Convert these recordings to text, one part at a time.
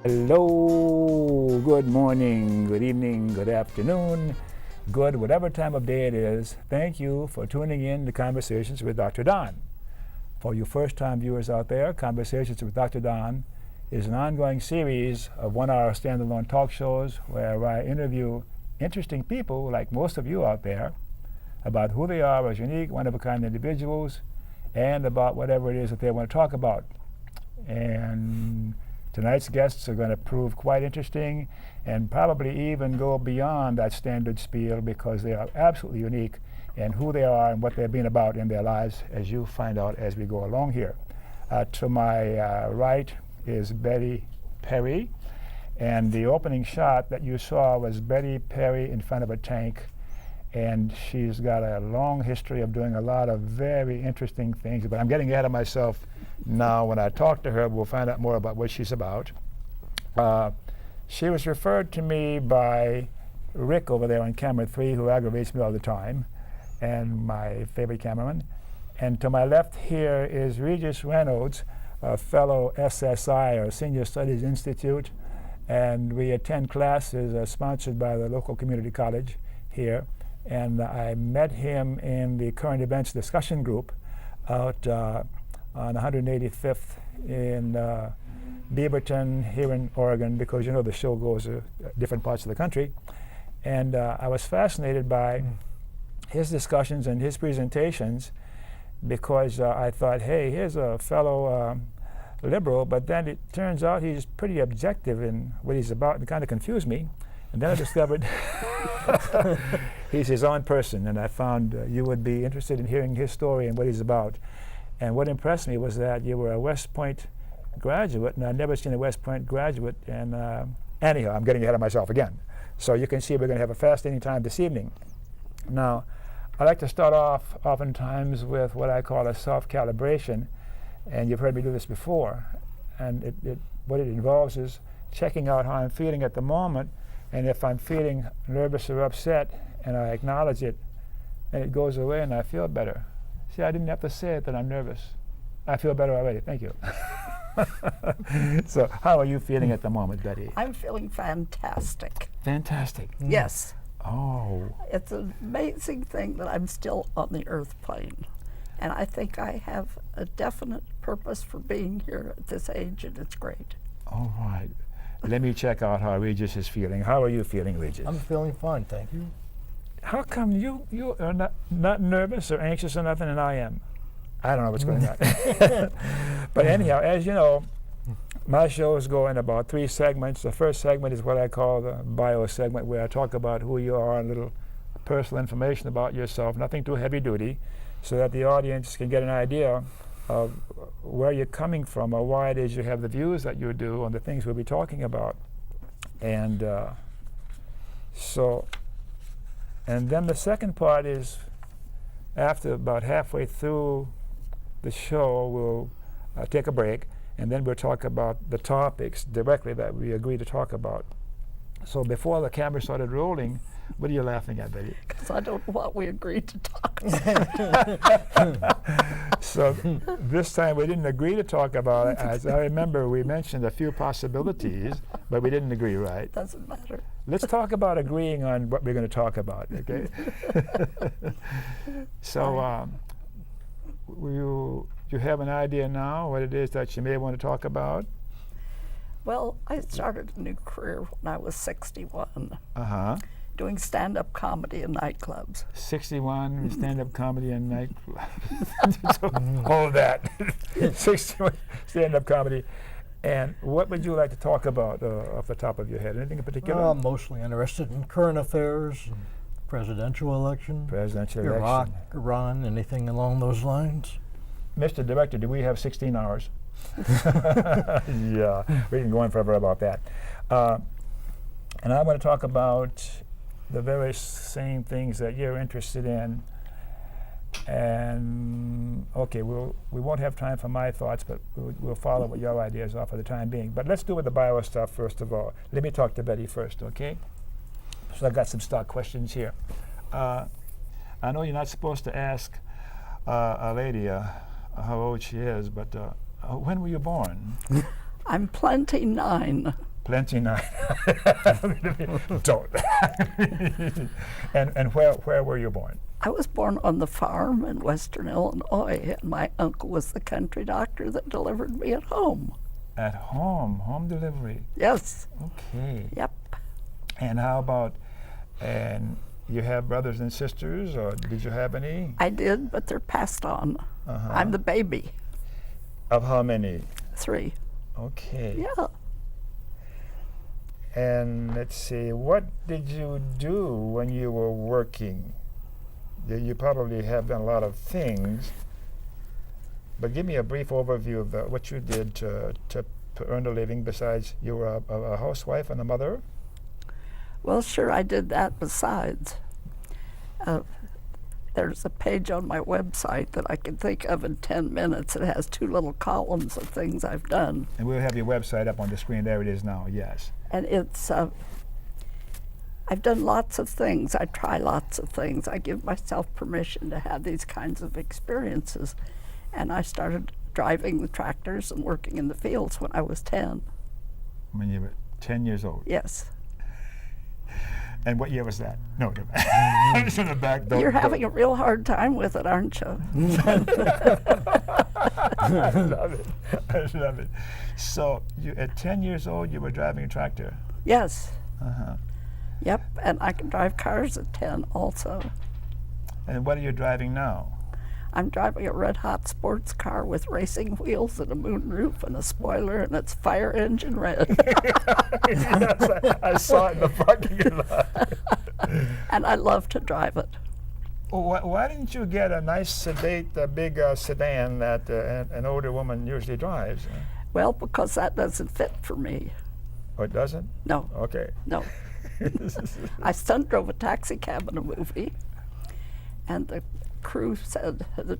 Hello, good morning, good evening, good afternoon, good whatever time of day it is. Thank you for tuning in to Conversations with Dr. Don. For you first-time viewers out there, Conversations with Dr. Don is an ongoing series of one-hour standalone talk shows where I interview interesting people like most of you out there about who they are as unique, one-of-a-kind individuals, and about whatever it is that they want to talk about. And tonight's guests are going to prove quite interesting and probably even go beyond that standard spiel because they are absolutely unique in who they are and what they've been about in their lives, as you find out as we go along here. To my right is Betty Perry, and the opening shot that you saw was Betty Perry in front of a tank, and she's got a long history of doing a lot of very interesting things, but I'm getting ahead of myself now. When I talk to her, we'll find out more about what she's about. She was referred to me by Rick over there on camera 3, who aggravates me all the time, and my favorite cameraman. And to my left here is Regis Reynolds, a fellow SSI, or Senior Studies Institute, and we attend classes sponsored by the local community college here. And I met him in the current events discussion group out on 185th in Beaverton here in Oregon, because you know the show goes to different parts of the country. And I was fascinated by his discussions and his presentations because I thought, hey, here's a fellow liberal, but then it turns out he's pretty objective in what he's about, and it kind of confused me. And then I discovered he's his own person, and I found you would be interested in hearing his story and what he's about. And what impressed me was that you were a West Point graduate, and I'd never seen a West Point graduate. And anyhow, I'm getting ahead of myself again. So you can see we're going to have a fascinating time this evening. Now, I like to start off oftentimes with what I call a self-calibration, and you've heard me do this before. And what it involves is checking out how I'm feeling at the moment, and if I'm feeling nervous or upset, and I acknowledge it, and it goes away and I feel better. See, I didn't have to say it that I'm nervous. I feel better already. Thank you. So how are you feeling at the moment, Betty? I'm feeling fantastic. Fantastic. Yes. Oh. It's an amazing thing that I'm still on the earth plane. And I think I have a definite purpose for being here at this age, and it's great. All right. Let me check out how Regis is feeling. How are you feeling, Regis? I'm feeling fine, thank you. How come you are not nervous or anxious or nothing, and I am? I don't know what's going on. But anyhow, as you know, my shows go in about 3 segments. The first segment is what I call the bio segment, where I talk about who you are and a little personal information about yourself, nothing too heavy duty, so that the audience can get an idea of where you're coming from or why it is you have the views that you do on the things we'll be talking about. And and then the second part is, after about halfway through the show, we'll take a break, and then we'll talk about the topics directly that we agreed to talk about. So before the camera started rolling, what are you laughing at, Betty? Because I don't know what we agreed to talk about. So this time we didn't agree to talk about it. As I remember, we mentioned a few possibilities, but we didn't agree, right? Doesn't matter. Let's talk about agreeing on what we're going to talk about, okay? So you have an idea now what it is that you may want to talk about? Well, I started a new career when I was 61. Uh-huh. Doing stand-up comedy in nightclubs. 61, stand-up comedy and nightclubs. So hold that. 61, stand-up comedy. And what would you like to talk about off the top of your head? Anything in particular? I'm mostly interested in current affairs, presidential election, Iraq, Iran, anything along those lines. Mr. Director, do we have 16 hours? Yeah, we can go on forever about that. And I want to talk about the very same things that you're interested in. And okay, we won't have time for my thoughts, but we'll follow what your ideas are for the time being. But let's do with the bio stuff first of all. Let me talk to Betty first, okay? So I've got some stock questions here. I know you're not supposed to ask a lady how old she is, but when were you born? I'm 29. Plenty nice. Don't. and where were you born? I was born on the farm in western Illinois, and my uncle was the country doctor that delivered me at home. At home? Home delivery? Yes. Okay. Yep. And how about, and you have brothers and sisters, or did you have any? I did, but they're passed on. Uh-huh. I'm the baby. Of how many? 3. Okay. Yeah. And let's see, what did you do when you were working? You probably have done a lot of things, but give me a brief overview of what you did to earn a living besides you were a housewife and a mother? Well, sure, I did that besides. There's a page on my website that I can think of in 10 minutes. It has 2 little columns of things I've done. And we'll have your website up on the screen. There it is now, yes. And it's, I've done lots of things. I try lots of things. I give myself permission to have these kinds of experiences. And I started driving the tractors and working in the fields when I was 10. When you were 10 years old? Yes. And what year was that? No, it's in the back. You're having a real hard time with it, aren't you? I love it. I love it. So at 10 years old, you were driving a tractor? Yes. Uh-huh. Yep, and I can drive cars at 10 also. And what are you driving now? I'm driving a red-hot sports car with racing wheels and a moonroof and a spoiler, and it's fire engine red. Yes, I saw it in the parking lot. And I love to drive it. Well, why didn't you get a nice sedate, big sedan that an older woman usually drives? Well, because that doesn't fit for me. Oh, it doesn't? No. Okay. No. I stunt drove a taxi cab in a movie, and the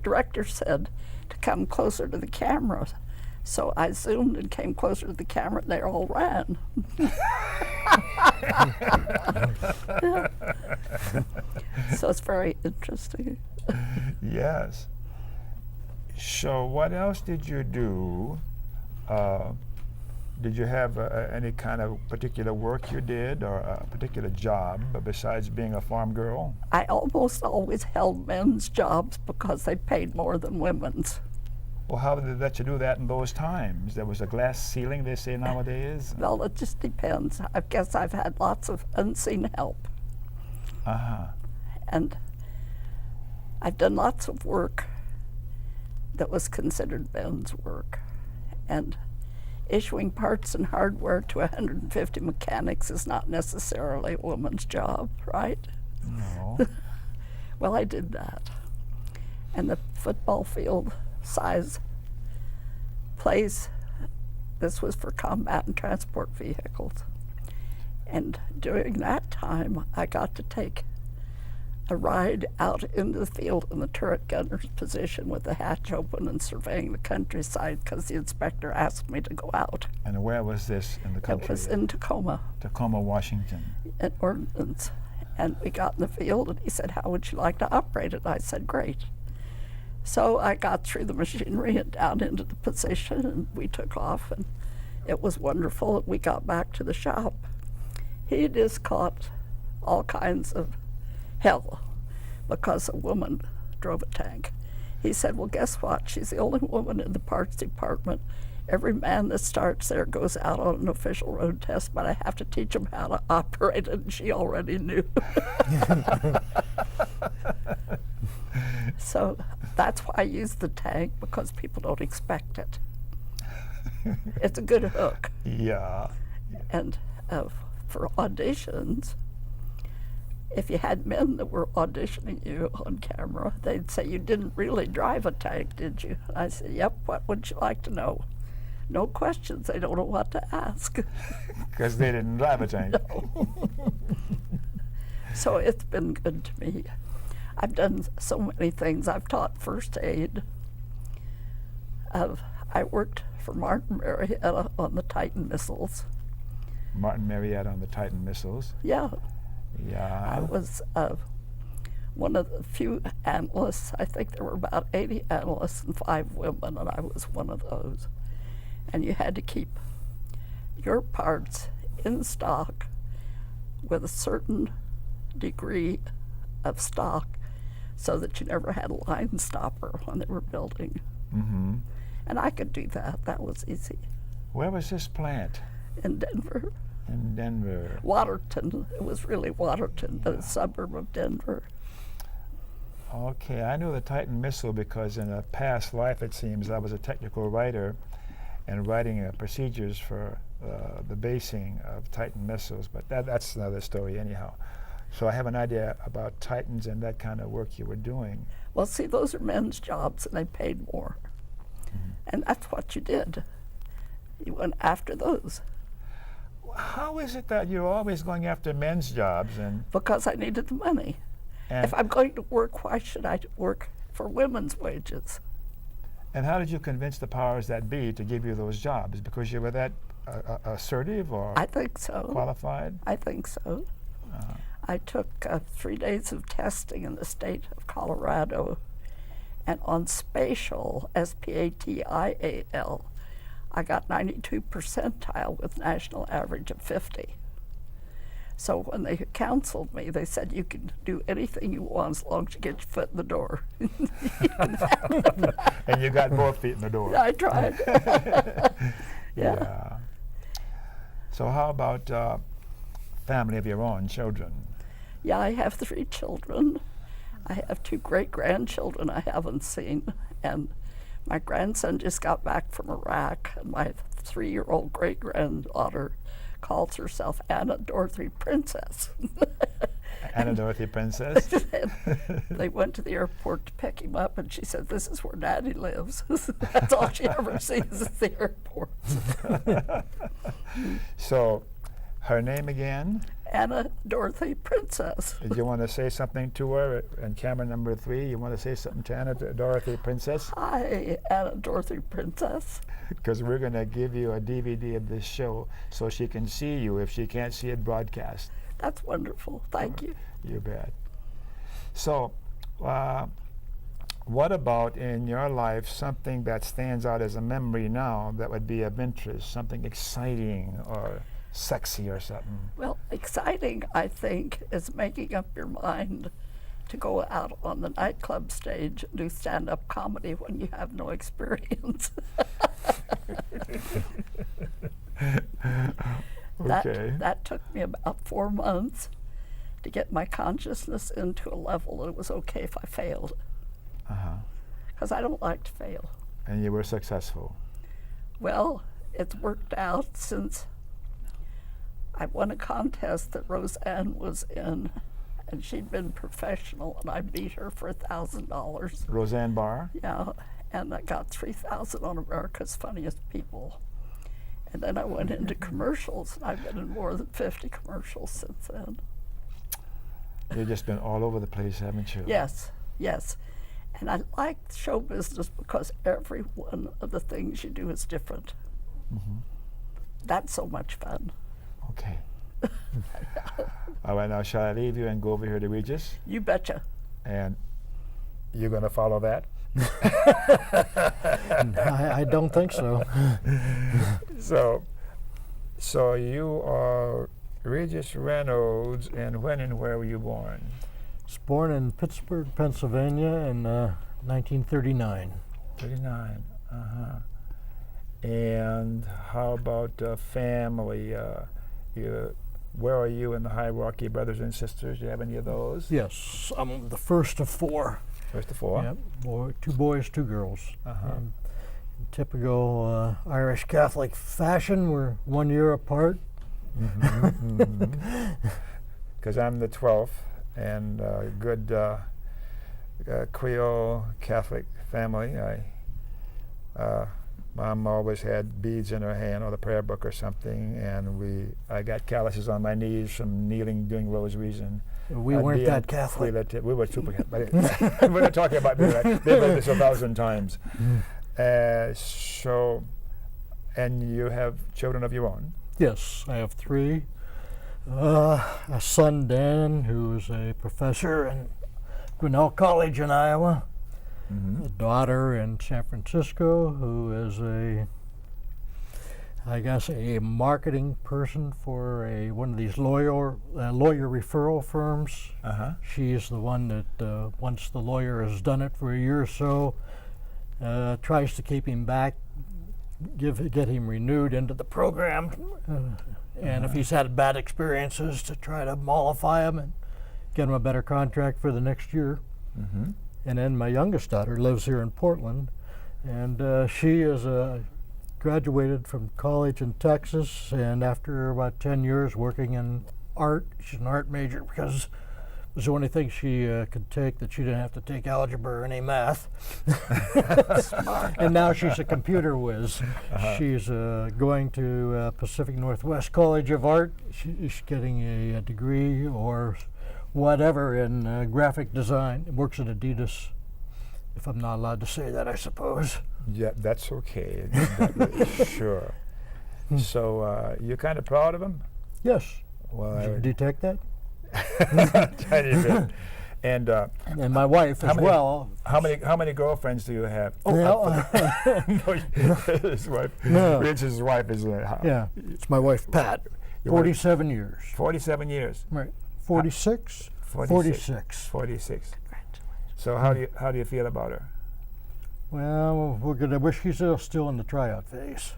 director said to come closer to the camera. So I zoomed and came closer to the camera, and they all ran. So it's very interesting. Yes. So what else did you do? Did you have any kind of particular work you did or a particular job besides being a farm girl? I almost always held men's jobs because they paid more than women's. Well, how did they let you do that in those times? There was a glass ceiling, they say nowadays? Well, it just depends. I guess I've had lots of unseen help. Uh-huh. And I've done lots of work that was considered men's work. And issuing parts and hardware to 150 mechanics is not necessarily a woman's job, right? No. Well, I did that. And the football field size place, this was for combat and transport vehicles. And during that time, I got to take a ride out into the field in the turret gunner's position with the hatch open and surveying the countryside because the inspector asked me to go out. And where was this in the country? It was in Tacoma. Tacoma, Washington. At Ordnance. And we got in the field and he said, "How would you like to operate it?" I said, "Great." So I got through the machinery and down into the position, and we took off, and it was wonderful. We got back to the shop. He just caught all kinds of hell because a woman drove a tank. He said, "Well, guess what? She's the only woman in the parts department. Every man that starts there goes out on an official road test, but I have to teach him how to operate it," and she already knew. So that's why I use the tank, because people don't expect it. It's a good hook. Yeah. And for auditions, if you had men that were auditioning you on camera, they'd say, "You didn't really drive a tank, did you?" I said, "Yep, what would you like to know?" No questions, they don't know what to ask. Because they didn't drive a tank. No. So it's been good to me. I've done so many things. I've taught first aid. I worked for Martin Marietta on the Titan missiles. Martin Marietta on the Titan missiles. Yeah. Yeah. I was one of the few analysts. I think there were about 80 analysts and 5 women, and I was one of those. And you had to keep your parts in stock with a certain degree of stock so that you never had a line stopper when they were building. Mm-hmm. And I could do that. That was easy. Where was this plant? In Denver. In Denver. Waterton. It was really Waterton, Yeah. the suburb of Denver. Okay, I knew the Titan missile because in a past life, it seems, I was a technical writer and writing procedures for the basing of Titan missiles, but that's another story anyhow. So I have an idea about Titans and that kind of work you were doing. Well, see, those are men's jobs, and they paid more. Mm-hmm. And that's what you did. You went after those. How is it that you're always going after men's jobs? And Because I needed the money. If I'm going to work, why should I work for women's wages? and how did you convince the powers that be to give you those jobs? Because you were that assertive or I think so. qualified? I think so. I took 3 days of testing in the state of Colorado, and on spatial, S-P-A-T-I-A-L, I got 92 percentile with national average of 50. So when they counseled me, they said, you can do anything you want as long as you get your foot in the door. And you got both feet in the door. I tried. Yeah. So how about family of your own, children? Yeah, I have 3 children. I have 2 great-grandchildren I haven't seen, and my grandson just got back from Iraq, and my 3-year-old great-granddaughter calls herself Anna Dorothy Princess. Anna Dorothy Princess? They went to the airport to pick him up, and she said, this is where Daddy lives. That's all she ever sees is the airport. So, her name again? Anna Dorothy Princess. Did you want to say something to her? And camera number 3, you want to say something to Anna Dorothy Princess? Hi, Anna Dorothy Princess. Because we're going to give you a DVD of this show so she can see you if she can't see it broadcast. That's wonderful. Thank you. You bet. So, what about in your life something that stands out as a memory now that would be of interest, something exciting or sexy or something? Well, exciting, I think, is making up your mind to go out on the nightclub stage and do stand-up comedy when you have no experience. Okay. That took me about 4 months to get my consciousness into a level that it was okay if I failed. Because I don't like to fail. And you were successful. Well, it's worked out since I won a contest that Roseanne was in, and she'd been professional, and I beat her for $1,000. Roseanne Barr? Yeah, and I got 3,000 on America's Funniest People. And then I went into commercials, and I've been in more than 50 commercials since then. You've just been all over the place, haven't you? Yes, yes. And I like show business because every one of the things you do is different. That's so much fun. Okay. All right, now shall I leave you and go over here to Regis? You betcha. And you're going to follow that? I don't think so. So you are Regis Reynolds, and when and where were you born? I was born in Pittsburgh, Pennsylvania in 1939. 39. And how about family? Where are you in the hierarchy, brothers and sisters? Do you have any of those? Yes, I'm the first of 4. First of 4. Yep, 2 boys, 2 girls. In typical Irish Catholic fashion, we're 1 year apart. Because I'm the 12th, and good Creole Catholic family. Mom always had beads in her hand or the prayer book or something, and I got calluses on my knees from kneeling doing rosaries, and We weren't that Catholic. We were super Catholic. We're not talking about me, right? They've read this 1,000 times. So, and you have children of your own? Yes, I have 3. A son, Dan, who is a professor in Grinnell College in Iowa. A daughter in San Francisco who is a I guess, a marketing person for one of these lawyer referral firms. Uh-huh. She's the one that, once the lawyer has done it for a year or so, tries to keep him back, get him renewed into the program, and if he's had bad experiences, to try to mollify him and get him a better contract for the next year. Mm-hmm. And then my youngest daughter lives here in Portland, and she is graduated from college in Texas, and after about 10 years working in art, she's an art major because it was the only thing she could take that she didn't have to take algebra or any math. And now she's a computer whiz. She's going to Pacific Northwest College of Art. She's getting a degree or whatever in graphic design. Works at Adidas, if I'm not allowed to say that, I suppose. Yeah, that's okay. Sure. So you're kind of proud of him? Yes. Well, Did you detect that? tiny bit. And my wife as well. How many girlfriends do you have? Well, His wife. No. Rich's wife is yeah, it's my wife Pat. Your wife- 47 years. 47 years. Right. 46. 46. 46. Congratulations. So how do you feel about her? Well, we're gonna wish she's still in the tryout phase.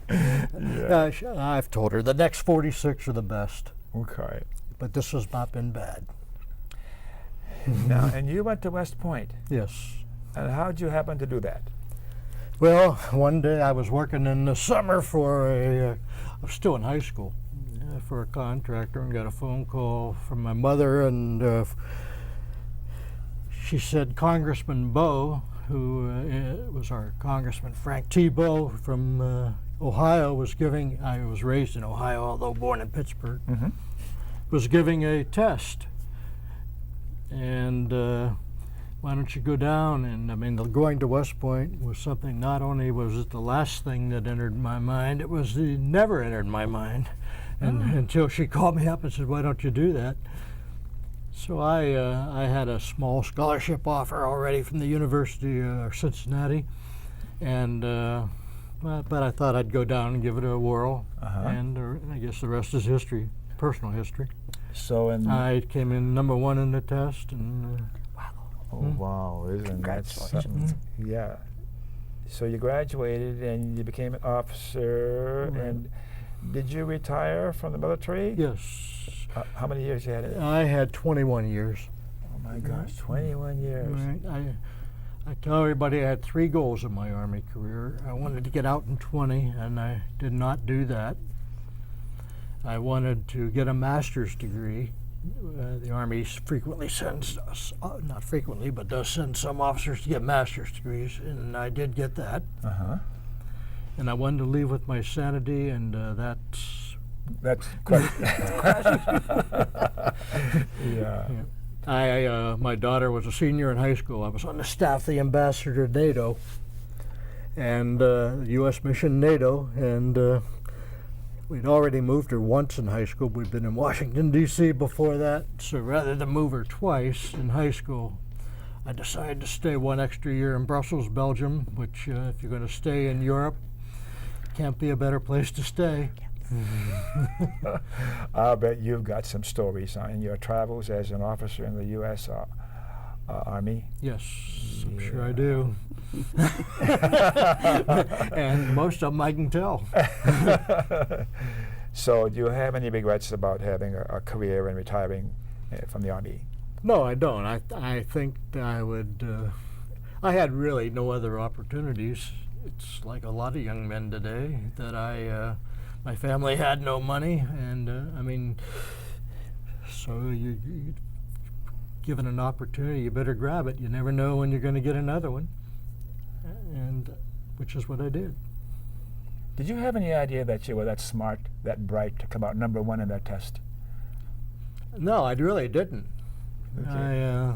Yeah. I've told her the next 46 are the best, Okay. but this has not been bad. Now, and you went to West Point. Yes. And how'd you happen to do that? Well, one day I was working in the summer for I was still in high school, for a contractor, and got a phone call from my mother, and she said Congressman Bowe, who was our Congressman Frank T. Bowe from Ohio, was giving, I was raised in Ohio, although born in Pittsburgh, Mm-hmm. was giving a test. And why don't you go down? And I mean, going to West Point was something, not only was it the last thing that entered my mind, it was never entered my mind. And until she called me up and said, why don't you do that? So I had a small scholarship offer already from the University of Cincinnati, and but I thought I'd go down and give it a whirl, and I guess the rest is history, personal history. So I came in #1 in the test, and wow, isn't that something? Yeah. So you graduated and you became an officer, Right. and did you retire from the military? yes, How many years you had it? I had 21 years. Oh my gosh, 21 years. Right. I tell everybody I had 3 goals in my Army career. I wanted to get out in 20, and I did not do that. I wanted to get a master's degree. The Army frequently sends us, not frequently, but does send some officers to get master's degrees, and I did get that. Uh-huh. And I wanted to leave with my sanity, and that's quite. Yeah. my daughter was a senior in high school. I was on the staff of the ambassador to NATO and U.S. mission NATO, and we'd already moved her once in high school. We'd been in Washington, D.C. before that, so rather than move her twice in high school, I decided to stay 1 extra year in Brussels, Belgium, which if you're going to stay in Europe, can't be a better place to stay. I'll bet you've got some stories on your travels as an officer in the U.S. Army. Yes, I'm sure I do. And most of them I can tell. So do you have any regrets about having a career and retiring from the Army? No, I don't. I think I would. I had really no other opportunities. It's like a lot of young men today that my family had no money, and I mean, so you given an opportunity, you better grab it. You never know when you're going to get another one, and which is what I did. Did you have any idea that you were that smart, that bright to come out #1 in that test? No, I really didn't. Okay.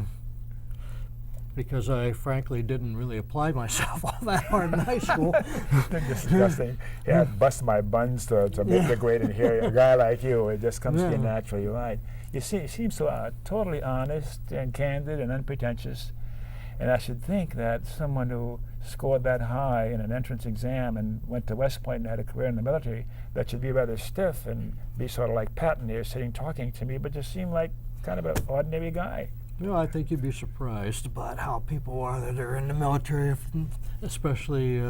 Because I frankly didn't really apply myself all that hard in high school. Disgusting. Yeah, bust my buns to make the grade in here. A guy like you, it just comes to you naturally, right? You seem so totally honest and candid and unpretentious. And I should think that someone who scored that high in an entrance exam and went to West Point and had a career in the military, that should be rather stiff and be sort of like Patton here sitting talking to me, but just seemed like kind of an ordinary guy. Well, I think you'd be surprised about how people are that are in the military, especially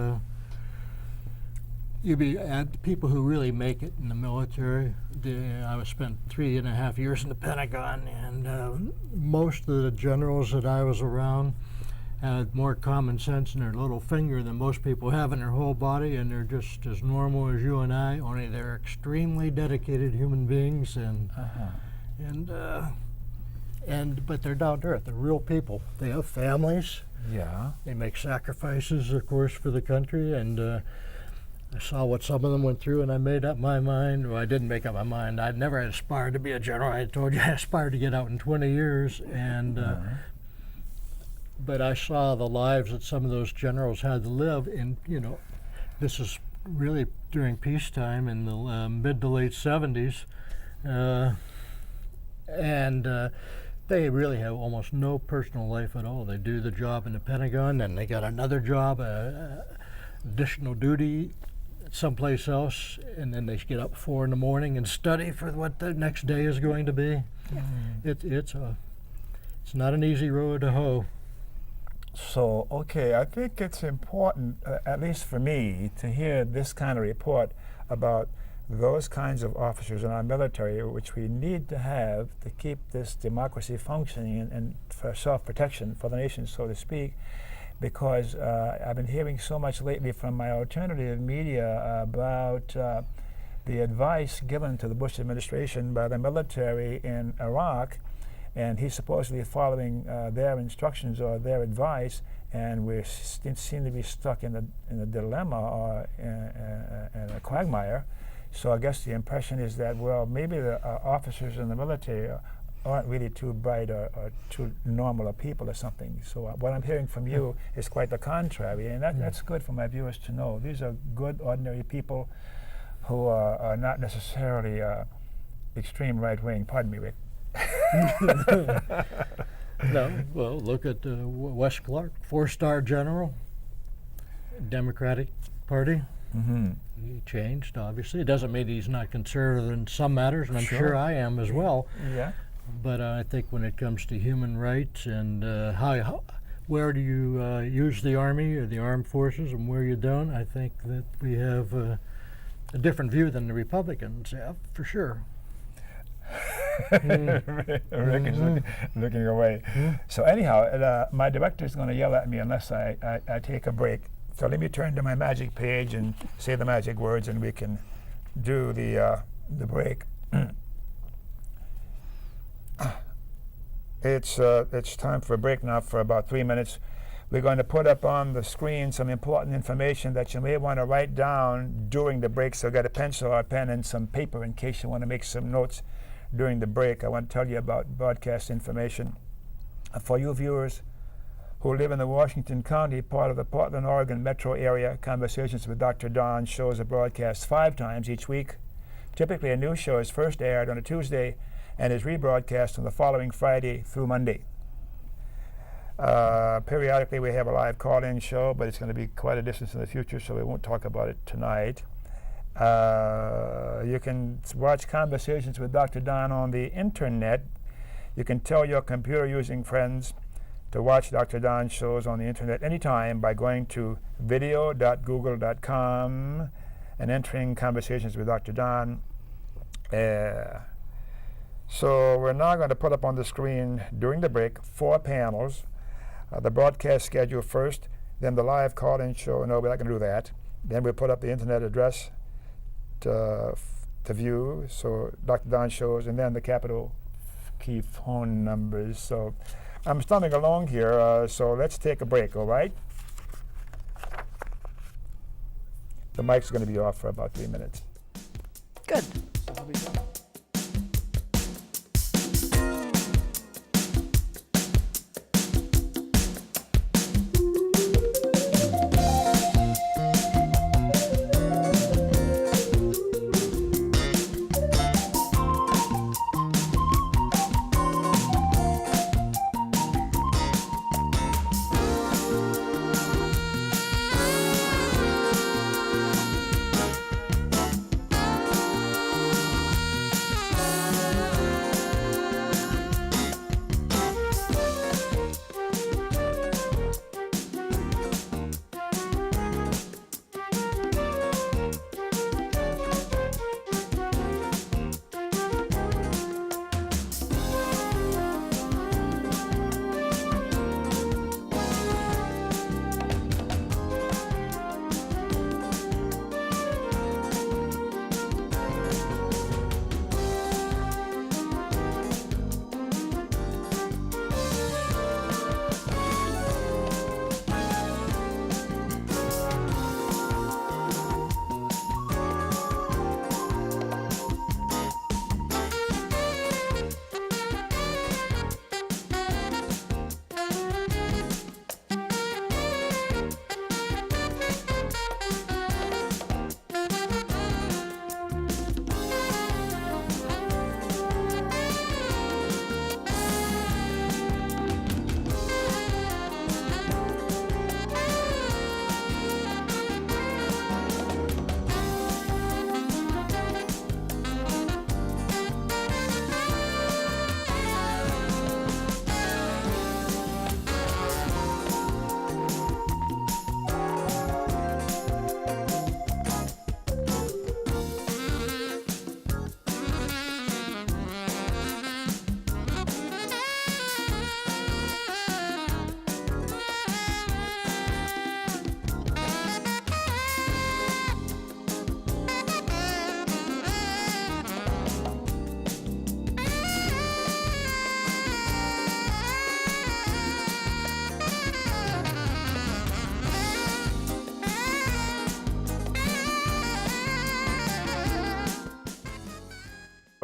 you'd be at people who really make it in the military. I spent 3.5 years in the Pentagon, and most of the generals that I was around had more common sense in their little finger than most people have in their whole body, and they're just as normal as you and I, only they're extremely dedicated human beings, but they're down to earth. They're real people. They have families. Yeah. They make sacrifices, of course, for the country, and I saw what some of them went through, and I made up my mind. Well, I didn't make up my mind. I'd never aspired to be a general. I told you I aspired to get out in 20 years, and but I saw the lives that some of those generals had to live in. You know, this is really during peacetime in the mid to late 70s, and they really have almost no personal life at all. They do the job in the Pentagon, and they got another job, additional duty someplace else, and then they get up at 4 in the morning and study for what the next day is going to be. It's not an easy road to hoe. So, okay, I think it's important, at least for me, to hear this kind of report about those kinds of officers in our military, which we need to have to keep this democracy functioning and for self-protection for the nation, so to speak, because I've been hearing so much lately from my alternative media about the advice given to the Bush administration by the military in Iraq, and he's supposedly following their instructions or their advice, and we seem to be stuck in a dilemma or in a quagmire. So I guess the impression is that, well, maybe the officers in the military aren't really too bright or too normal of people or something. So what I'm hearing from you is quite the contrary, and that's good for my viewers to know. These are good, ordinary people who are not necessarily extreme right-wing. Pardon me, Rick. No, well, look at Wes Clark, 4-star general, Democratic Party. He changed, obviously. It doesn't mean he's not conservative in some matters, and I'm sure I am as well. Yeah. But I think when it comes to human rights and where do you use the Army or the armed forces and where you don't, I think that we have a different view than the Republicans have, for sure. Rick is looking away. So anyhow, my director is going to yell at me unless I take a break. So let me turn to my magic page and say the magic words, and we can do the break. It's time for a break now for about 3 minutes. We're going to put up on the screen some important information that you may want to write down during the break. So get a pencil or a pen and some paper in case you want to make some notes during the break. I want to tell you about broadcast information. For you viewers who live in the Washington County part of the Portland, Oregon metro area, Conversations with Dr. Don shows are broadcast 5 times each week. Typically, a new show is first aired on a Tuesday and is rebroadcast on the following Friday through Monday. Periodically, we have a live call-in show, but it's going to be quite a distance in the future, so we won't talk about it tonight. You can watch Conversations with Dr. Don on the internet. You can tell your computer-using friends to watch Dr. Don shows on the internet anytime by going to video.google.com and entering Conversations with Dr. Don. So we're now going to put up on the screen during the break 4 panels. The broadcast schedule first, then the live call-in show. No, we're not going to do that. Then we'll put up the internet address to view, so Dr. Don shows, and then the capital key phone numbers. So I'm stumbling along here, so let's take a break, all right? The mic's going to be off for about 3 minutes. Good.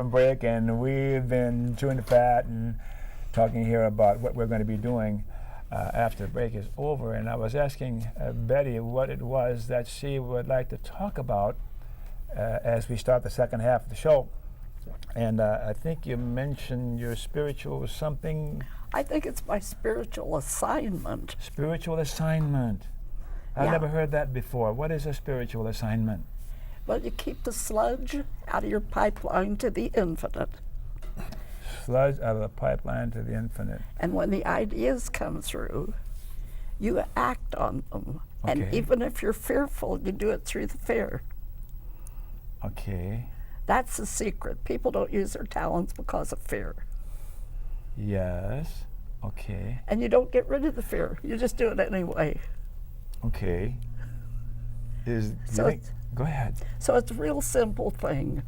from break, and we've been chewing the fat and talking here about what we're going to be doing after the break is over. And I was asking Betty what it was that she would like to talk about as we start the second half of the show. And I think you mentioned your spiritual something. I think it's my spiritual assignment. Spiritual assignment. I've Yeah. never heard that before. What is a spiritual assignment? Well, you keep the sludge out of your pipeline to the infinite. Sludge out of the pipeline to the infinite. And when the ideas come through, you act on them. And Okay. even if you're fearful, you do it through the fear. Okay. That's the secret. People don't use their talents because of fear. Yes. Okay. And you don't get rid of the fear. You just do it anyway. Okay. Is So it's- go ahead. So it's a real simple thing.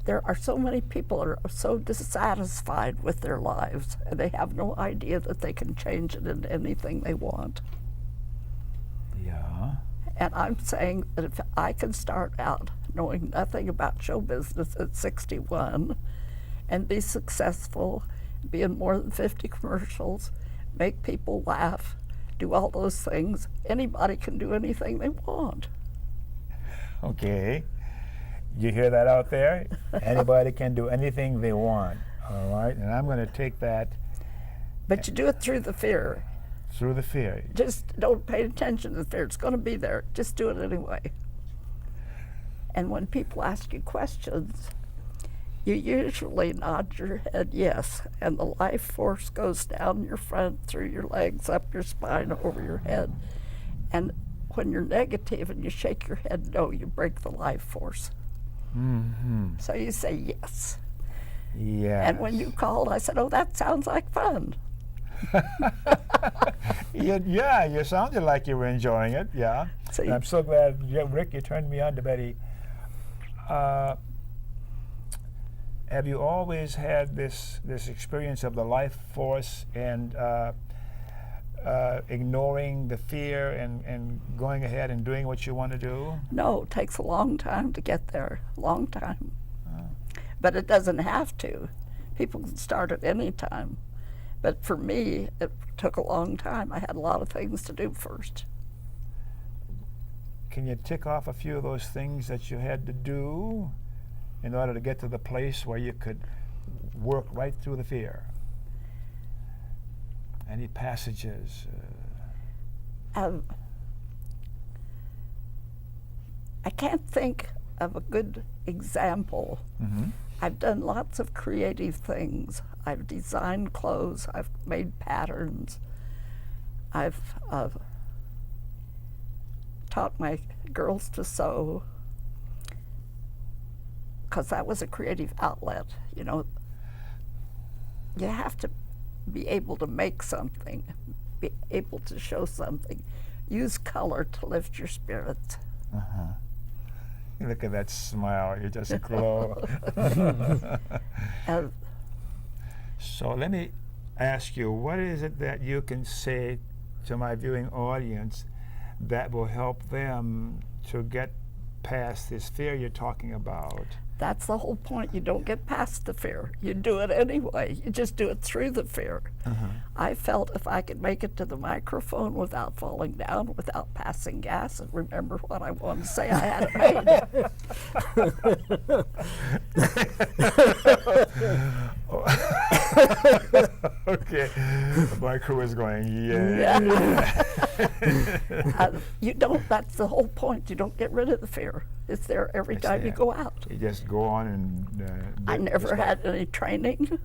There are so many people that are so dissatisfied with their lives, and they have no idea that they can change it into anything they want. Yeah. And I'm saying that if I can start out knowing nothing about show business at 61 and be successful, be in more than 50 commercials, make people laugh, do all those things, anybody can do anything they want. Okay. You hear that out there? Anybody can do anything they want. All right. And I'm going to take that But you do it through the fear. through the fear. Just don't pay attention to the fear. It's going to be there. Just do it anyway. And when people ask you questions, you usually nod your head yes, and the life force goes down your front, through your legs, up your spine, over your head. And when you're negative and you shake your head no, you break the life force. Mm-hmm. So you say yes. Yeah. And when you called, I said, oh, that sounds like fun. Yeah, you sounded like you were enjoying it. Yeah. So And I'm so glad, Rick, you turned me on to Betty. Have you always had this experience of the life force and ignoring the fear and going ahead and doing what you want to do? No, it takes a long time to get there, long time. But it doesn't have to. People can start at any time. But for me, it took a long time. I had a lot of things to do first. Can you tick off a few of those things that you had to do in order to get to the place where you could work right through the fear? Any passages? I can't think of a good example. Mm-hmm. I've done lots of creative things. I've designed clothes. I've made patterns. I've taught my girls to sew, because that was a creative outlet. You know, you have to be able to make something, be able to show something. Use color to lift your spirits. Uh-huh. Look at that smile. You just glow. So let me ask you, what is it that you can say to my viewing audience that will help them to get past this fear you're talking about? That's the whole point. You don't get past the fear. You do it anyway. You just do it through the fear. Uh-huh. I I felt if I could make it to the microphone without falling down, without passing gas, and remember what I wanted to say, I had it made. Okay. My crew is going, Yeah. yeah. You don't, that's the whole point. You don't get rid of the fear. It's there every It's time you there. go out. You just go on and... I never had any training.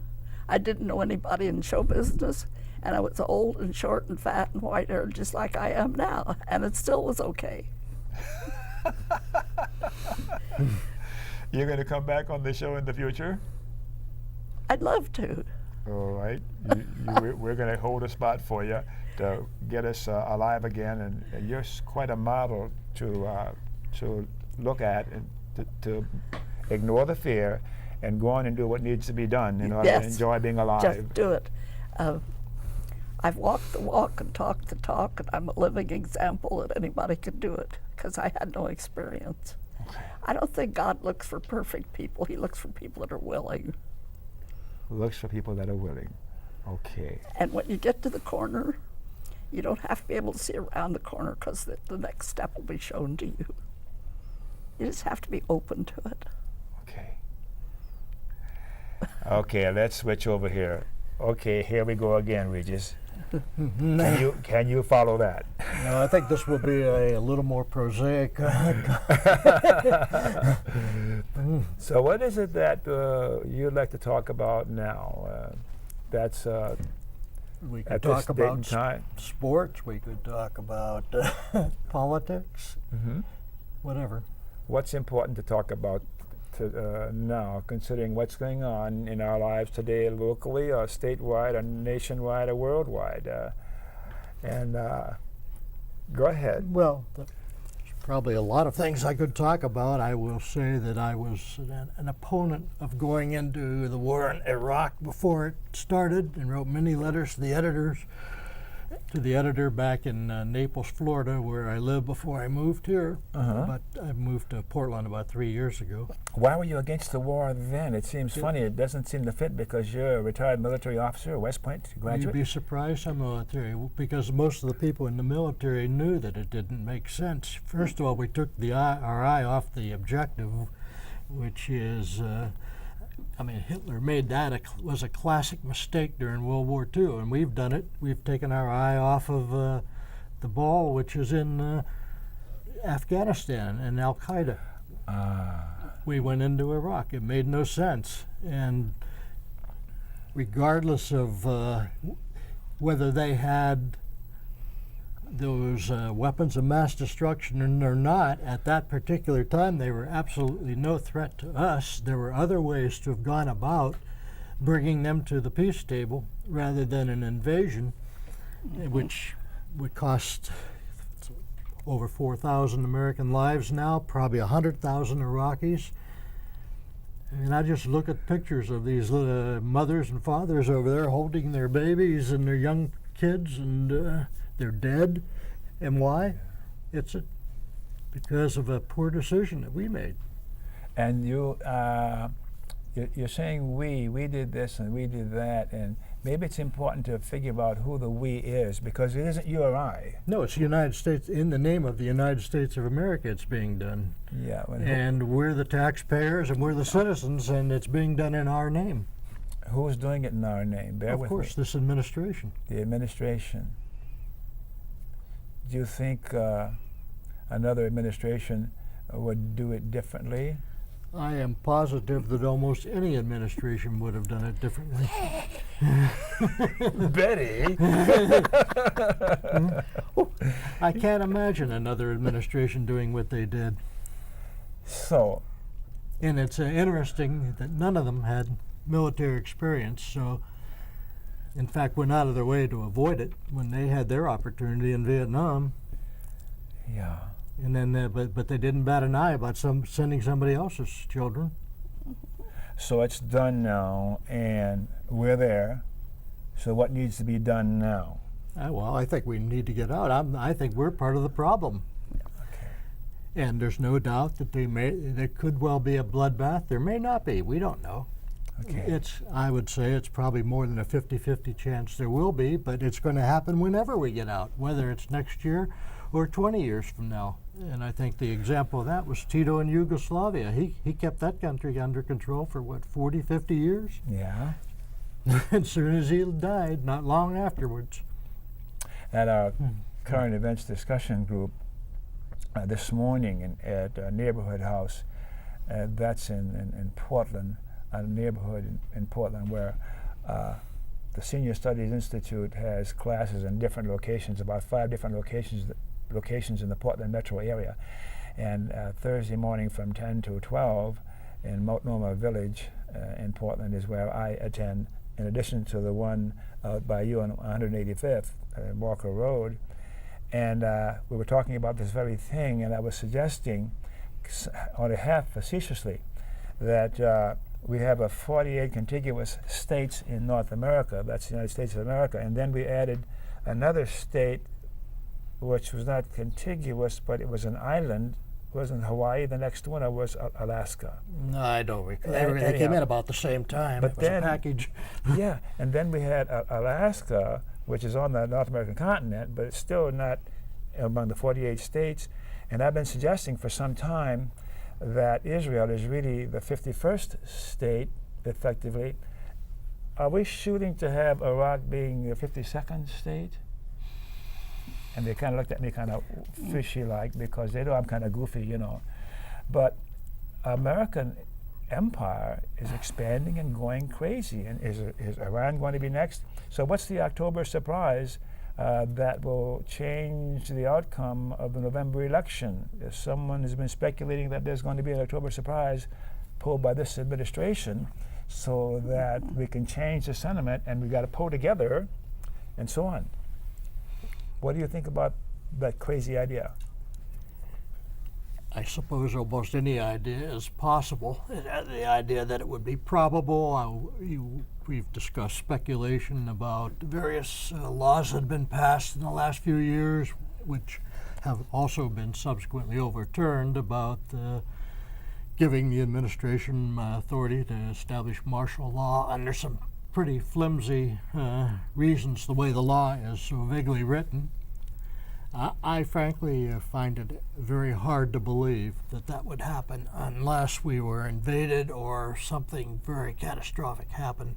I didn't know anybody in show business, and I was old and short and fat and white haired just like I am now, and it still was okay. You're going to come back on the show in the future? I'd love to. All right. We're going to hold a spot for you to get us alive again, and you're quite a model to look at and to ignore the fear and go on and do what needs to be done in order to Yes. enjoy being alive. Just do it. I've walked the walk and talked the talk, and I'm a living example that anybody can do it, because I had no experience. I don't think God looks for perfect people. He looks for people that are willing. Looks for people that are willing. Okay. And when you get to the corner, you don't have to be able to see around the corner because the next step will be shown to you. You just have to be open to it. Okay. Okay, let's switch over here. Okay, here we go again, Regis. Can you follow that? No, I think this will be a little more prosaic. So what is it that you'd like to talk about now? That's We could at this talk date about and time. sports. We could talk about politics. Mm-hmm. Whatever. What's important to talk about now, considering what's going on in our lives today, locally, or statewide, or nationwide, or worldwide? Go ahead. Well, there's probably a lot of things I could talk about. I will say that I was an opponent of going into the war in Iraq before it started, and wrote many letters to the editor back in Naples, Florida, where I lived before I moved here. But I moved to Portland about 3 years ago. Why were you against the war then? It seems funny. It doesn't seem to fit because you're a retired military officer, a West Point graduate. You'd be surprised, I'm military, because most of the people in the military knew that it didn't make sense. First of all, we took our eye off the objective, which is, Hitler made that was a classic mistake during World War II, and we've done it. We've taken our eye off of the ball, which is in Afghanistan and Al Qaeda. We went into Iraq. It made no sense, and regardless of whether they had those weapons of mass destruction or not, at that particular time they were absolutely no threat to us. There were other ways to have gone about bringing them to the peace table rather than an invasion, which would cost over 4,000 American lives now, probably 100,000 Iraqis. And I just look at pictures of these mothers and fathers over there holding their babies and their young kids, and they're dead. And why? It's because of a poor decision that we made. And you're saying we did this and we did that, and maybe it's important to figure out who the we is, because it isn't you or I. No, it's the United States. In the name of the United States of America, it's being done. Yeah. And we're the taxpayers and we're the citizens, and it's being done in our name. Who's doing it in our name? Bear with me. Of course, this administration. The administration. Do you think another administration would do it differently? I am positive that almost any administration would have done it differently. Betty! I can't imagine another administration doing what they did. So. And it's interesting that none of them had military experience, so in fact went out of their way to avoid it when they had their opportunity in Vietnam. Yeah. And then, but they didn't bat an eye about sending somebody else's children. So it's done now, and we're there. So what needs to be done now? Well, I think we need to get out. I think we're part of the problem. Okay. And there's no doubt that there could well be a bloodbath. There may not be. We don't know. Okay. I would say it's probably more than a 50-50 chance there will be, but it's going to happen whenever we get out, whether it's next year or 20 years from now. And I think the example of that was Tito in Yugoslavia. He kept that country under control for, 40, 50 years? Yeah. As soon as he died, not long afterwards. At our current events discussion group this morning at a neighborhood house, that's in Portland, a neighborhood in Portland where the Senior Studies Institute has classes in different locations, about 5 different locations in the Portland metro area. And Thursday morning from 10 to 12 in Multnomah Village in Portland is where I attend, in addition to the one out by you on 185th Walker Road. And we were talking about this very thing, and I was suggesting, on a half facetiously, that we have 48 contiguous states in North America. That's the United States of America. And then we added another state which was not contiguous, but it was an island, wasn't Hawaii the next one, or was Alaska? No, I don't recall. They Anyhow. came in about the same time. But it was then- a package. Yeah, and then we had Alaska, which is on the North American continent, but it's still not among the 48 states. And I've been suggesting for some time that Israel is really the 51st state, effectively. Are we shooting to have Iraq being the 52nd state? And they kind of looked at me kind of fishy-like because they know I'm kind of goofy, you know. But American empire is expanding and going crazy. And is Iran going to be next? So what's the October surprise that will change the outcome of the November election? If someone has been speculating that there's going to be an October surprise pulled by this administration so that we can change the sentiment and we've got to pull together and so on. What do you think about that crazy idea? I suppose almost any idea is possible. The idea that it would be probable, we've discussed speculation about various laws that have been passed in the last few years, which have also been subsequently overturned, about giving the administration authority to establish martial law under some pretty flimsy reasons, the way the law is so vaguely written. I frankly find it very hard to believe that that would happen unless we were invaded or something very catastrophic happened,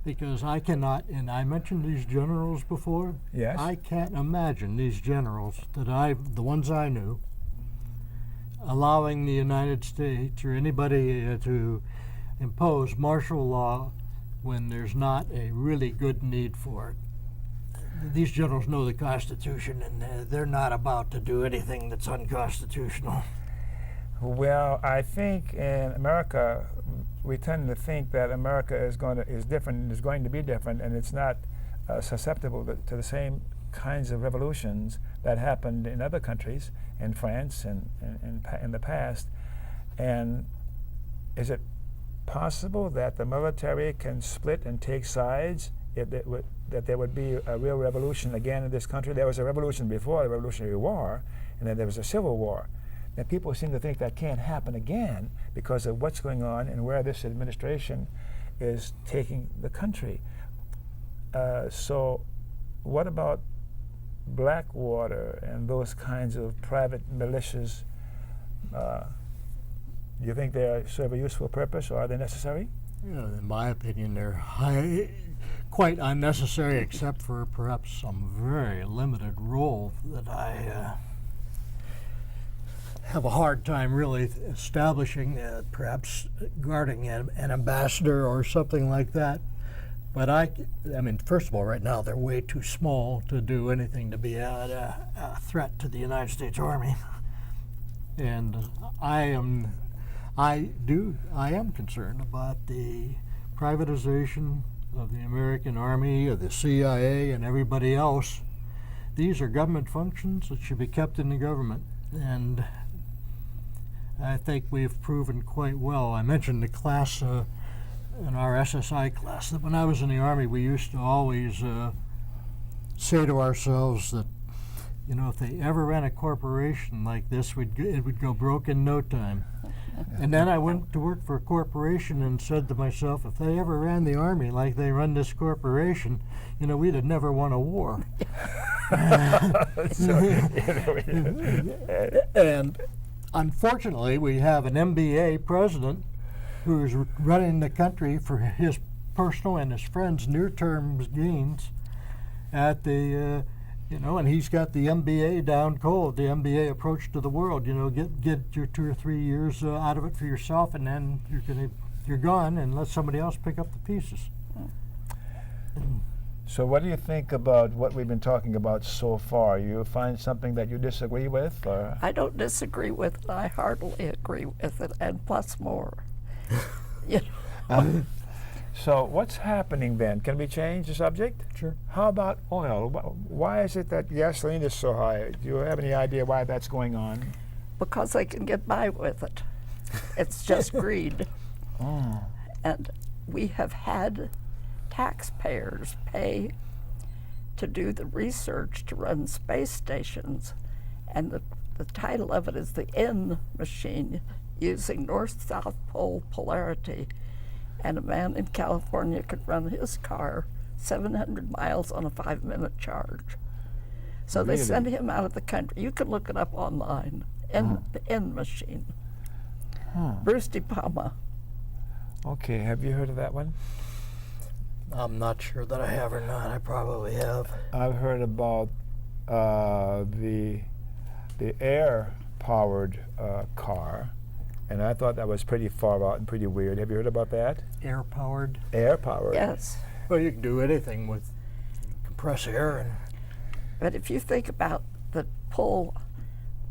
because I cannot, and I mentioned these generals before, Yes. I can't imagine these generals the ones I knew, allowing the United States or anybody to impose martial law when there's not a really good need for it. These generals know the Constitution, and they're not about to do anything that's unconstitutional. Well, I think in America, we tend to think that America is different and is going to be different, and it's not susceptible to the same kinds of revolutions that happened in other countries, in France and in the past. And is it possible that the military can split and take sides? That there would be a real revolution again in this country? There was a revolution before the Revolutionary War, and then there was a Civil War. Now people seem to think that can't happen again because of what's going on and where this administration is taking the country. So what about Blackwater and those kinds of private militias? Do you think they serve a useful purpose, or are they necessary? In my opinion, they're quite unnecessary, except for perhaps some very limited role that I have a hard time really establishing, perhaps guarding an ambassador or something like that. But I mean, first of all, right now they're way too small to do anything to be a threat to the United States Army. And I am concerned about the privatization of the American Army, of the CIA, and everybody else. These are government functions that should be kept in the government, and I think we've proven quite well. I mentioned the class in our SSI class that when I was in the Army, we used to always say to ourselves that, you know, if they ever ran a corporation like this, it would go broke in no time. And then I went to work for a corporation and said to myself, if they ever ran the Army like they run this corporation, you know, we'd have never won a war. And unfortunately, we have an MBA president who's running the country for his personal and his friends' near-term gains at the and he's got the MBA down cold, the MBA approach to the world. You know, get your 2 or 3 years out of it for yourself, and then you're gone, and let somebody else pick up the pieces. So what do you think about what we've been talking about so far? You find something that you disagree with, or? I don't disagree with it. I heartily agree with it, and plus more. You know. So what's happening then? Can we change the subject? Sure. How about oil? Why is it that gasoline is so high? Do you have any idea why that's going on? Because they can get by with it. It's just greed. Oh. And we have had taxpayers pay to do the research to run space stations, and the the title of it is the N machine, using north-south pole polarity. And a man in California could run his car 700 miles on a 5-minute charge. So they Really? sent him out of the country. You can look it up online. The N machine. Bruce De Palma. Okay, have you heard of that one? I'm not sure that I have or not. I probably have. I've heard about the air-powered car, and I thought that was pretty far out and pretty weird. Have you heard about that? Air-powered? Air-powered. Yes. Well, you can do anything with compress air and But if you think about the pull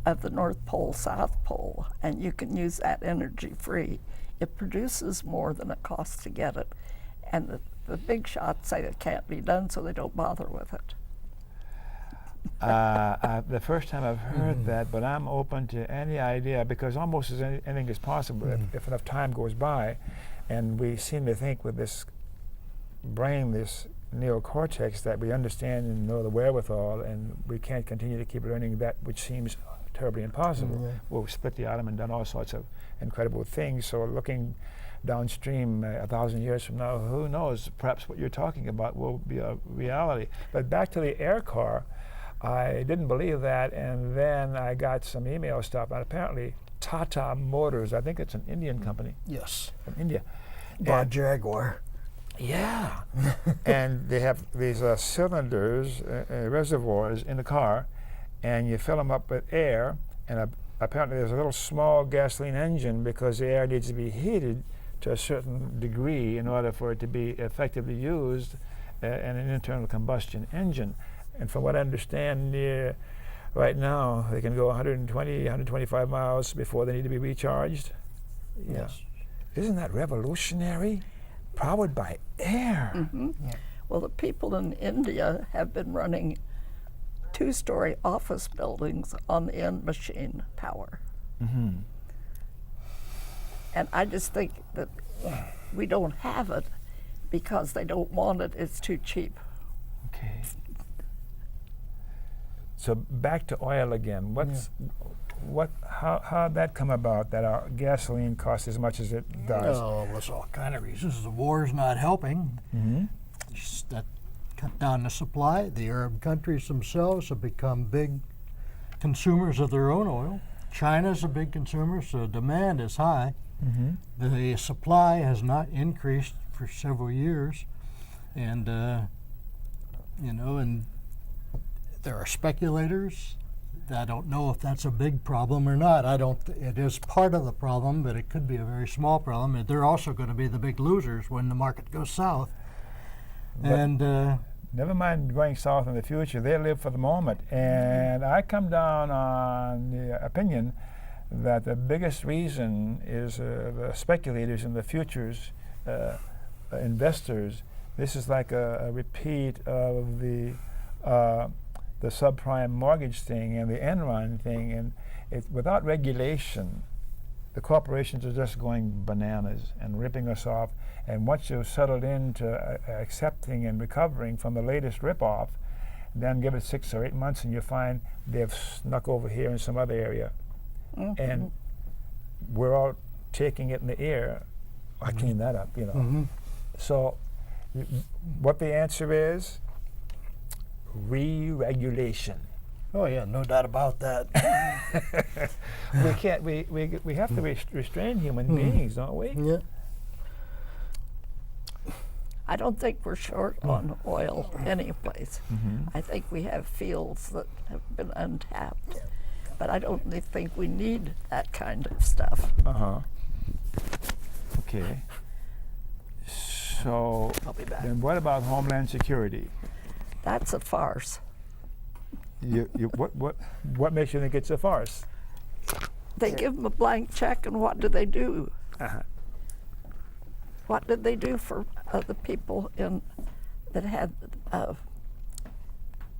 of the North Pole, South Pole, and you can use that energy free, it produces more than it costs to get it. And the big shots say it can't be done, so they don't bother with it. The first time I've heard that, but I'm open to any idea, because almost as anything is possible if enough time goes by. And we seem to think with this brain, this neocortex, that we understand and know the wherewithal, and we can't continue to keep learning that which seems terribly impossible. We've split the atom and done all sorts of incredible things. So looking downstream 1,000 years from now, who knows, perhaps what you're talking about will be a reality. But back to the air car, I didn't believe that, and then I got some email stuff, and apparently Tata Motors, I think it's an Indian company yes, from India. bought Jaguar. Yeah. And they have these cylinders, reservoirs in the car, and you fill them up with air, and apparently there's a little small gasoline engine, because the air needs to be heated to a certain degree in order for it to be effectively used in an internal combustion engine. And from what I understand, right now they can go 120, 125 miles before they need to be recharged. Yes. Isn't that revolutionary? Powered by air. Well, the people in India have been running 2-story office buildings on the N machine power. And I just think that we don't have it because they don't want it. It's too cheap. Okay. So back to oil again. How'd that come about, that our gasoline costs as much as it does? Oh, there's all kind of reasons. The war's not helping. That cut down the supply. The Arab countries themselves have become big consumers of their own oil. China's a big consumer, so demand is high. The supply has not increased for several years, and and there are speculators. I don't know if that's a big problem or not. It is part of the problem, but it could be a very small problem. And they're also going to be the big losers when the market goes south. But And never mind going south in the future, they live for the moment. And I come down on the opinion that the biggest reason is the speculators and the futures investors. This is like a repeat of the subprime mortgage thing and the Enron thing, and without regulation, the corporations are just going bananas and ripping us off. And once you've settled into accepting and recovering from the latest ripoff, then give it 6 or 8 months, and you find they've snuck over here in some other area, and we're all taking it in the air. I clean that up, So, what the answer is? Re-regulation. oh yeah, no doubt about that. We can't. We have to restrain human beings, don't we? Yeah. I don't think we're short on oil anyplace. I think we have fields that have been untapped, but I don't think we need that kind of stuff. Okay. So I'll be back. then, what about Homeland Security? That's a farce. What makes you think it's a farce? They give them a blank check, and what do they do? What did they do for the people that had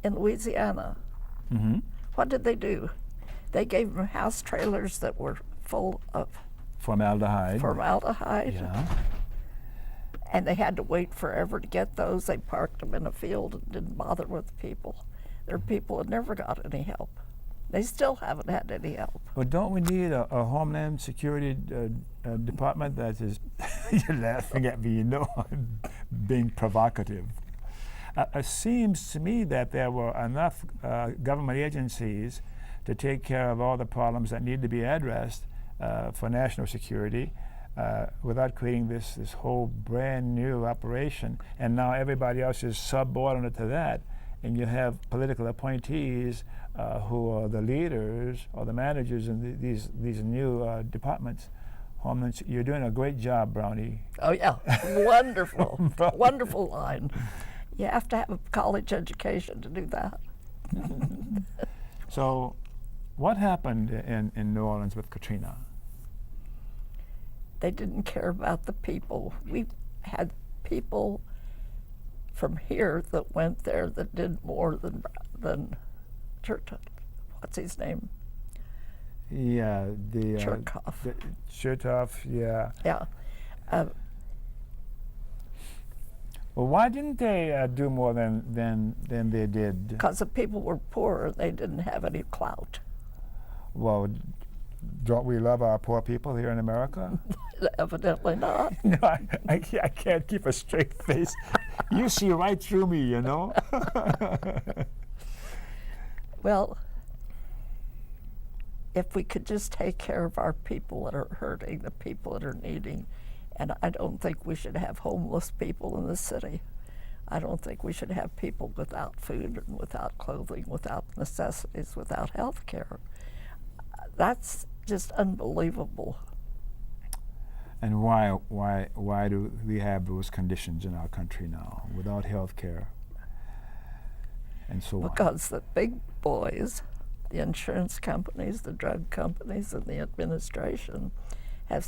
in Louisiana? What did they do? They gave them house trailers that were full of Formaldehyde. Yeah. And they had to wait forever to get those. They parked them in a field and didn't bother with people. Their people had never got any help. They still haven't had any help. Well, don't we need a Homeland Security department that is, you're laughing at me, you know, I'm being provocative. It seems to me that there were enough government agencies to take care of all the problems that need to be addressed for national security without creating this whole brand new operation. And now everybody else is subordinate to that. And you have political appointees who are the leaders or the managers in these new departments. Homeland, you're doing a great job, Brownie. Oh yeah, wonderful, wonderful line. You have to have a college education to do that. So, what happened in New Orleans with Katrina? They didn't care about the people. We had people from here that went there that did more than what's his name? Yeah, the Chertoff. Chertoff, yeah. Yeah. Well, why didn't they do more than they did? Because the people were poor, they didn't have any clout. Well, don't we love our poor people here in America? Evidently not. No, I can't keep a straight face. You see right through me, you know? Well, if we could just take care of our people that are hurting, the people that are needing, and I don't think we should have homeless people in the city. I don't think we should have people without food and without clothing, without necessities, without health care. That's just unbelievable. And why do we have those conditions in our country now, without health care and so on? Because the big boys, the insurance companies, the drug companies, and the administration have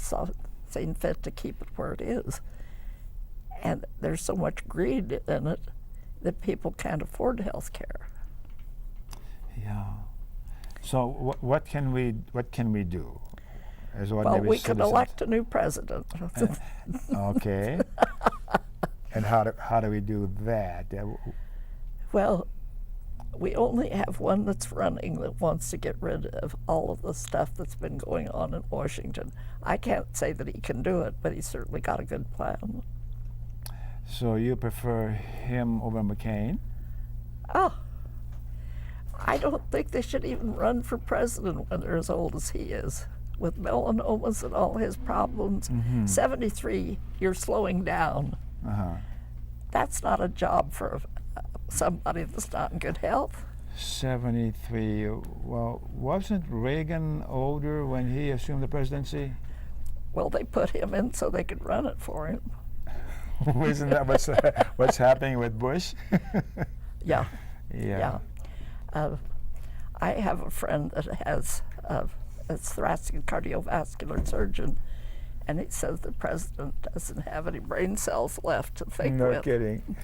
seen fit to keep it where it is. And there's so much greed in it that people can't afford health care. Yeah. So what can we do as ordinary Well, we citizens? could elect a new president. Okay. And how do we do that? Well, we only have one that's running that wants to get rid of all of the stuff that's been going on in Washington. I can't say that he can do it, but he's certainly got a good plan. So you prefer him over McCain? Oh, I don't think they should even run for president when they're as old as he is. With melanomas and all his problems, 73, you're slowing down. That's not a job for somebody that's not in good health. 73. Well, wasn't Reagan older when he assumed the presidency? Well, they put him in so they could run it for him. Isn't that what's happening with Bush? Yeah. Yeah. I have a friend that has a thoracic and cardiovascular surgeon, and he says the president doesn't have any brain cells left to think No with. kidding.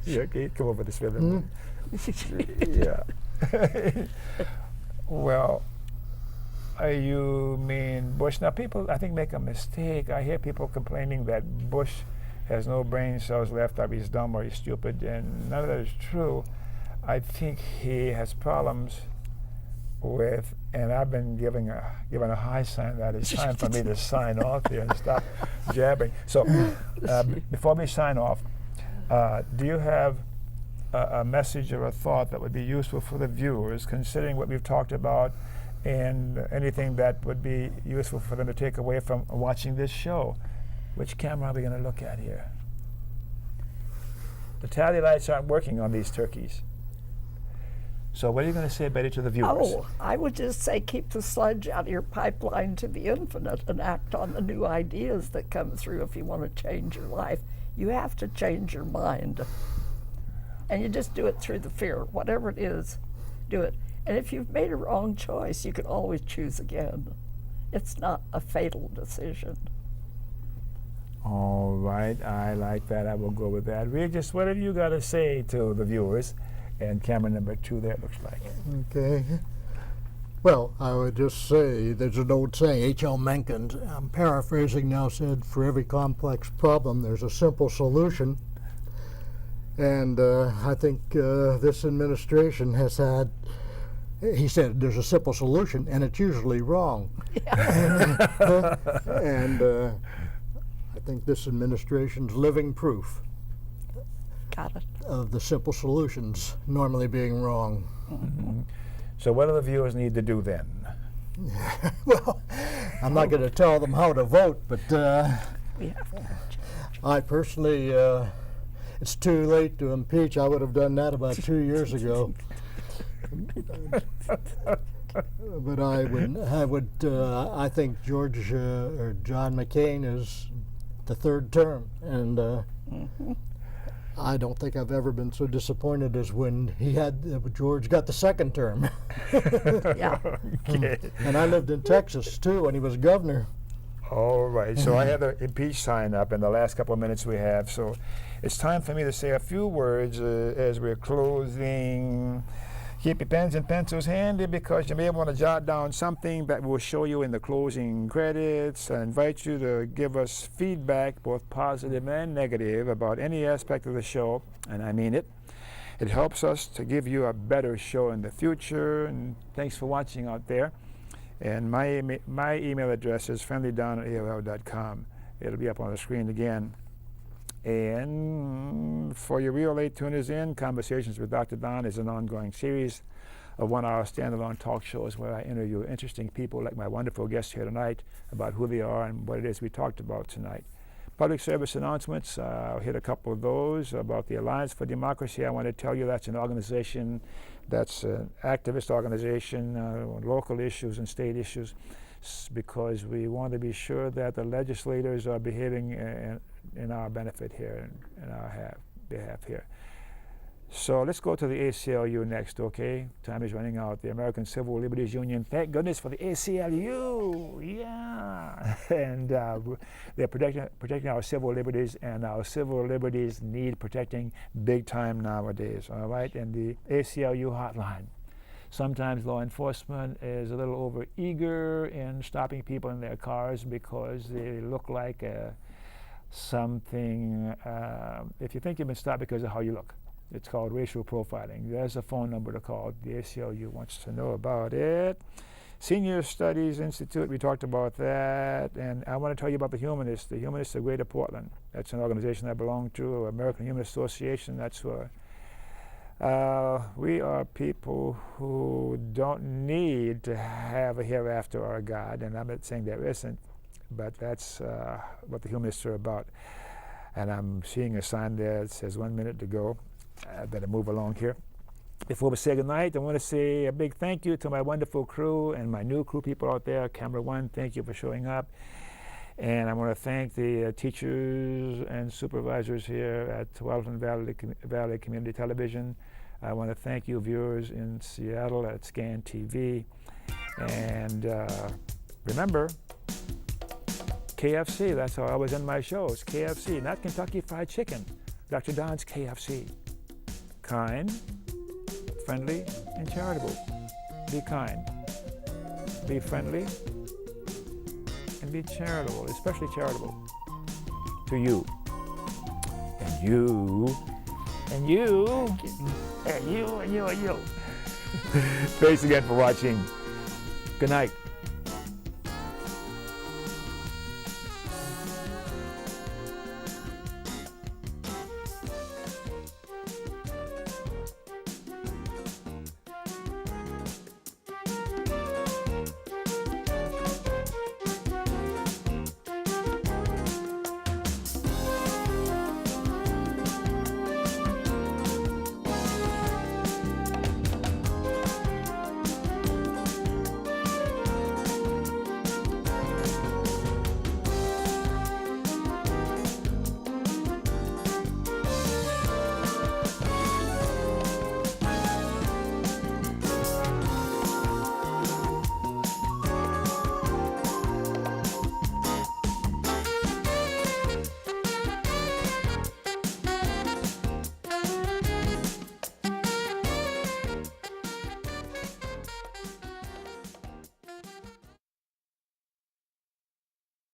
You okay? Come over this way. Yeah. Well, you mean Bush? Now, people, I think, make a mistake. I hear people complaining that Bush has no brain cells left, or he's dumb, or he's stupid, and none of that is true. I think he has problems with, and I've been given a high sign that it's time for me to sign off here and stop jabbering. So, before we sign off, do you have a message or a thought that would be useful for the viewers, considering what we've talked about, and anything that would be useful for them to take away from watching this show? Which camera are we going to look at here? The tally lights aren't working on these turkeys. So what are you going to say, Betty, to the viewers? Oh, I would just say keep the sludge out of your pipeline to the infinite and act on the new ideas that come through if you want to change your life. You have to change your mind. And you just do it through the fear. Whatever it is, do it. And if you've made a wrong choice, you can always choose again. It's not a fatal decision. All right, I like that. I will go with that. Regis, what have you got to say to the viewers? And camera number 2 there, it looks like. Okay. Well, I would just say, there's an old saying, H.L. Mencken, I'm paraphrasing now, said, for every complex problem, there's a simple solution. And I think this administration has had, he said there's a simple solution, and it's usually wrong. Yeah. And I think this administration's living proof Got it. of the simple solutions normally being wrong. Mm-hmm. So what do the viewers need to do then? Well, I'm not going to tell them how to vote, but We have to. I personally, it's too late to impeach. I would have done that about 2 years ago. But I think George or John McCain is the third term, and I don't think I've ever been so disappointed as when George got the second term. Yeah. Okay. And I lived in Texas too when he was governor. All right, so I have the impeach sign up in the last couple of minutes we have, so it's time for me to say a few words as we're closing. Keep your pens and pencils handy because you may want to jot down something that we'll show you in the closing credits. I invite you to give us feedback, both positive and negative, about any aspect of the show, and I mean it. It helps us to give you a better show in the future, and thanks for watching out there. And my email address is friendlydon@aol.com. It'll be up on the screen again. And for your real late tuners in, Conversations with Dr. Don is an ongoing series of 1-hour standalone talk shows where I interview interesting people like my wonderful guest here tonight about who they are and what it is we talked about tonight. Public service announcements, I'll hit a couple of those. About the Alliance for Democracy, I want to tell you that's an organization that's an activist organization on local issues and state issues, because we want to be sure that the legislators are behaving in our benefit here, in our behalf here. So let's go to the ACLU next, okay? Time is running out. The American Civil Liberties Union, thank goodness for the ACLU, yeah. And they're protecting our civil liberties, and our civil liberties need protecting big time nowadays, all right? And the ACLU hotline. Sometimes law enforcement is a little over eager in stopping people in their cars because they look like something, if you think you've been stopped because of how you look. It's called racial profiling. There's a phone number to call. The ACLU wants to know about it. Senior Studies Institute, we talked about that. And I want to tell you about the Humanists. The Humanists of Greater Portland. That's an organization I belong to, American Humanist Association. That's where we are people who don't need to have a hereafter or a God. And I'm not saying there isn't, but that's what the Humanists are about. And I'm seeing a sign there that says 1 minute to go. I better move along here. Before we say goodnight, I want to say a big thank you to my wonderful crew and my new crew people out there. Camera One, thank you for showing up. And I want to thank the teachers and supervisors here at Wellington Valley Community Television. I want to thank you viewers in Seattle at Scan TV. And remember, KFC, that's how I always end my shows. KFC, not Kentucky Fried Chicken. Dr. Don's KFC. Kind, friendly, and charitable. Be kind, be friendly, and be charitable, especially charitable to you. And you, and you, and you, and you, and you. Thanks again for watching. Good night.